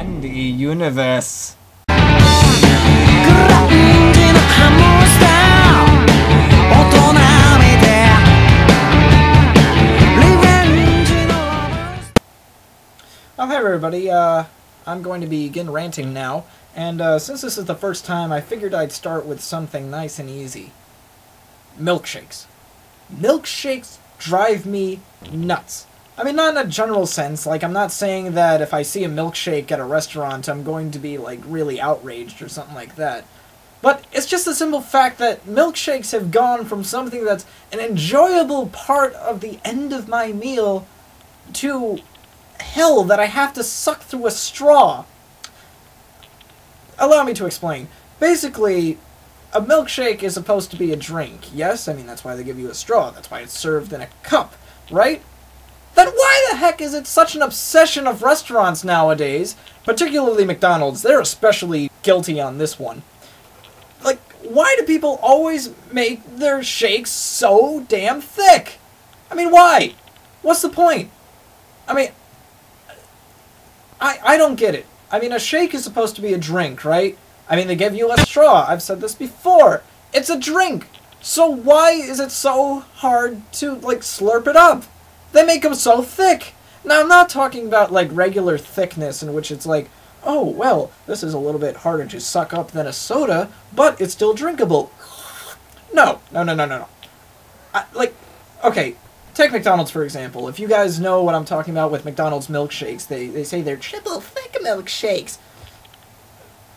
candy universe. Oh, hey everybody, I'm going to begin ranting now, and since this is the first time, I figured I'd start with something nice and easy. Milkshakes. Milkshakes drive me nuts. I mean, not in a general sense, like, I'm not saying that if I see a milkshake at a restaurant, I'm going to be, like, really outraged or something like that. But it's just the simple fact that milkshakes have gone from something that's an enjoyable part of the end of my meal to hell that I have to suck through a straw. Allow me to explain. Basically, a milkshake is supposed to be a drink, yes? I mean, that's why they give you a straw. That's why it's served in a cup, right? Then why the heck is it such an obsession of restaurants nowadays, particularly McDonald's? They're especially guilty on this one. Like, why do people always make their shakes so damn thick? I mean, why? What's the point? I mean, I don't get it. I mean, a shake is supposed to be a drink, right? I mean, they give you a straw. I've said this before. It's a drink. So why is it so hard to, like, slurp it up? They make them so thick. Now, I'm not talking about, like, regular thickness in which it's like, oh, well, this is a little bit harder to suck up than a soda, but it's still drinkable. No. Like, okay, take McDonald's, for example. If you guys know what I'm talking about with McDonald's milkshakes, they say they're triple thick milkshakes.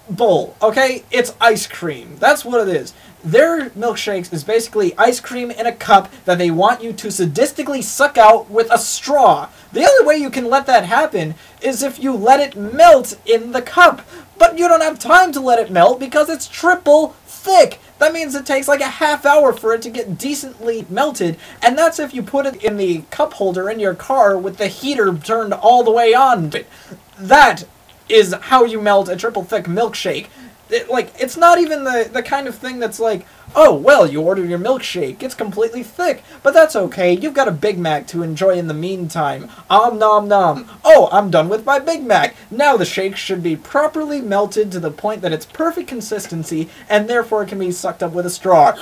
Bull, okay? It's ice cream. That's what it is. Their milkshakes is basically ice cream in a cup that they want you to sadistically suck out with a straw. The only way you can let that happen is if you let it melt in the cup. But you don't have time to let it melt because it's triple thick. That means it takes like a half hour for it to get decently melted, and that's if you put it in the cup holder in your car with the heater turned all the way on. That is how you melt a triple thick milkshake. It's not even the kind of thing that's like, oh, well, you order your milkshake, it's completely thick, but that's okay, you've got a Big Mac to enjoy in the meantime. Om nom nom. Oh, I'm done with my Big Mac. Now the shake should be properly melted to the point that it's perfect consistency, and therefore it can be sucked up with a straw.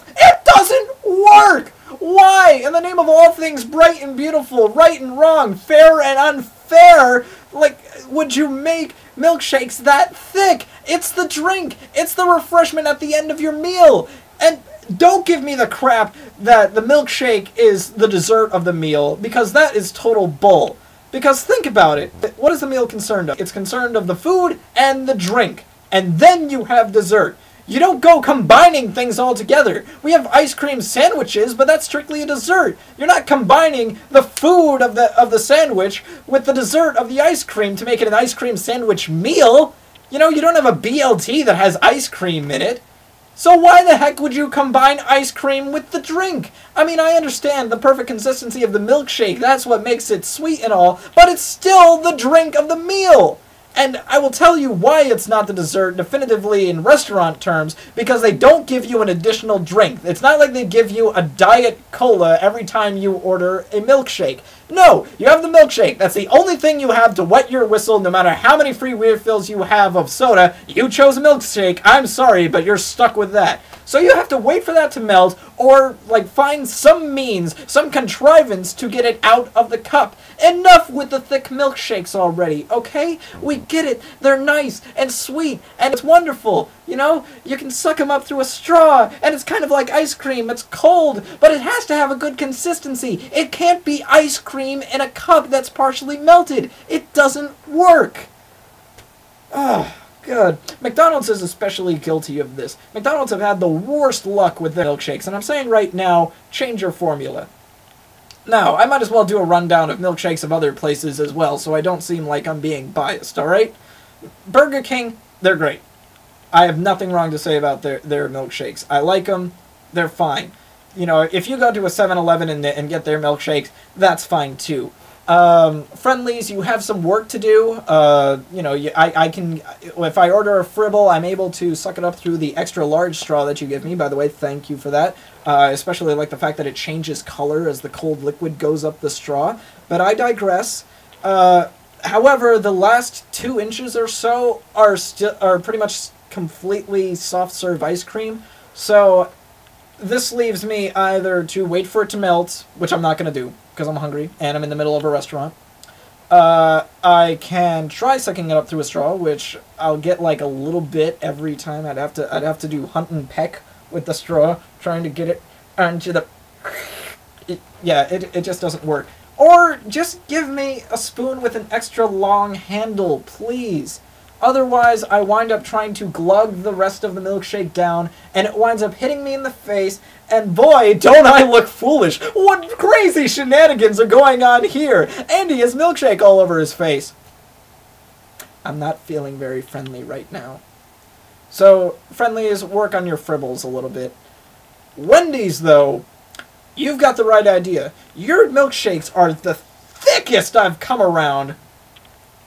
It doesn't work! Why? In the name of all things bright and beautiful, right and wrong, fair and unfair, like, would you make milkshakes that thick? It's the drink. It's the refreshment at the end of your meal. And don't give me the crap that the milkshake is the dessert of the meal, because that is total bull. Because think about it. What is the meal concerned of? It's concerned of the food and the drink. And then you have dessert. You don't go combining things all together. We have ice cream sandwiches, but that's strictly a dessert. You're not combining the food of the sandwich with the dessert of the ice cream to make it an ice cream sandwich meal. You know, you don't have a BLT that has ice cream in it. So why the heck would you combine ice cream with the drink? I mean, I understand the perfect consistency of the milkshake. That's what makes it sweet and all, but it's still the drink of the meal. And I will tell you why it's not the dessert definitively in restaurant terms, because they don't give you an additional drink. It's not like they give you a Diet Cola every time you order a milkshake. No, you have the milkshake. That's the only thing you have to wet your whistle, no matter how many free refills you have of soda. You chose a milkshake. I'm sorry, but you're stuck with that. So you have to wait for that to melt, or, like, find some means, some contrivance to get it out of the cup. Enough with the thick milkshakes already, okay? We get it. They're nice and sweet, and it's wonderful. You know, you can suck them up through a straw, and it's kind of like ice cream. It's cold, but it has to have a good consistency. It can't be ice cream in a cup that's partially melted. It doesn't work. Ugh. Good. McDonald's is especially guilty of this. McDonald's have had the worst luck with their milkshakes, and I'm saying right now, change your formula. Now, I might as well do a rundown of milkshakes of other places as well, so I don't seem like I'm being biased, alright? Burger King, they're great. I have nothing wrong to say about their milkshakes. I like them. They're fine. You know, if you go to a 7-Eleven and get their milkshakes, that's fine too. Friendlies, you have some work to do. You know, I can, if I order a Fribble, I'm able to suck it up through the extra large straw that you give me. By the way, thank you for that. especially like the fact that it changes color as the cold liquid goes up the straw. But I digress. However, the last 2 inches or so are pretty much completely soft serve ice cream. So this leaves me either to wait for it to melt, which I'm not going to do because I'm hungry and I'm in the middle of a restaurant. I can try sucking it up through a straw, which I'll get like a little bit every time. I'd have to do hunt and peck with the straw, trying to get it onto the... It just doesn't work. Or just give me a spoon with an extra long handle, please. Otherwise, I wind up trying to glug the rest of the milkshake down, and it winds up hitting me in the face, and boy, don't I look foolish! What crazy shenanigans are going on here? Andy has milkshake all over his face. I'm not feeling very friendly right now. So, friendlies, work on your fribbles a little bit. Wendy's, though, you've got the right idea. Your milkshakes are the thickest I've come around.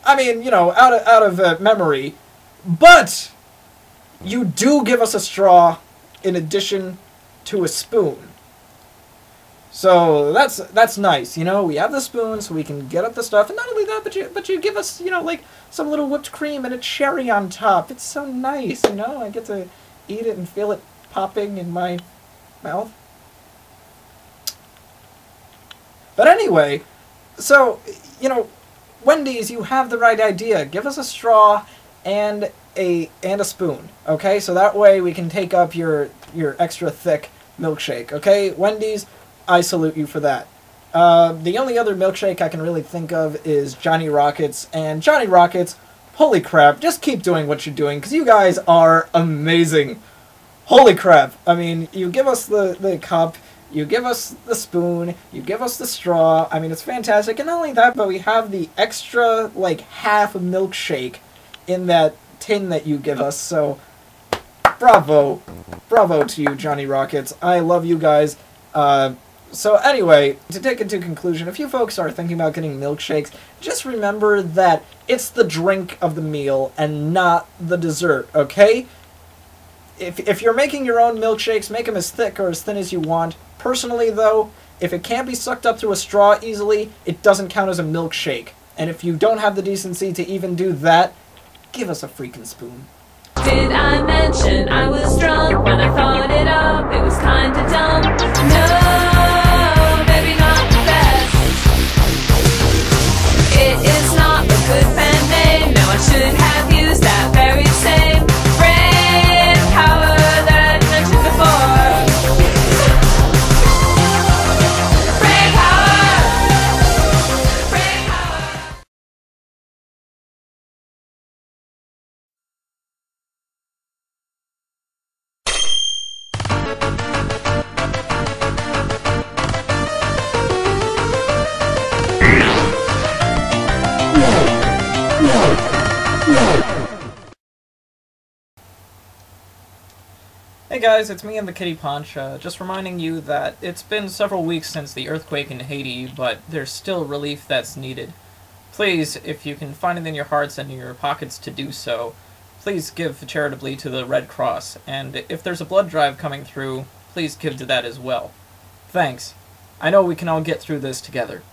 I mean, you know, out of memory. But you do give us a straw in addition to a spoon. So that's nice, you know. We have the spoon so we can get up the stuff, and not only that, but you give us, you know, like some little whipped cream and a cherry on top. It's so nice, you know. I get to eat it and feel it popping in my mouth. But anyway, so, you know, Wendy's, you have the right idea. Give us a straw and a spoon, okay? So that way we can take up your extra thick milkshake, okay? Wendy's, I salute you for that. The only other milkshake I can really think of is Johnny Rockets, and Johnny Rockets, holy crap, just keep doing what you're doing, because you guys are amazing. Holy crap. I mean, you give us the cup, you give us the spoon, you give us the straw. I mean, it's fantastic. And not only that, but we have the extra, like, half milkshake in that tin that you give us. So, bravo. Bravo to you, Johnny Rockets. I love you guys. So anyway, to take it to conclusion, if you folks are thinking about getting milkshakes, just remember that it's the drink of the meal and not the dessert, okay? If you're making your own milkshakes, make them as thick or as thin as you want. Personally, though, if it can't be sucked up through a straw easily, it doesn't count as a milkshake. And if you don't have the decency to even do that, give us a freaking spoon. Did I mention I was drunk when I thought it up? It was kinda dumb. No, maybe not the best. It is not a good band name. No, I should have used that very same brain power that I mentioned before. Brain power! Brain power! Hey guys, it's me and the Kitty Punch, just reminding you that it's been several weeks since the earthquake in Haiti, but there's still relief that's needed. Please, if you can find it in your hearts and in your pockets to do so, please give charitably to the Red Cross, and if there's a blood drive coming through, please give to that as well. Thanks. I know we can all get through this together.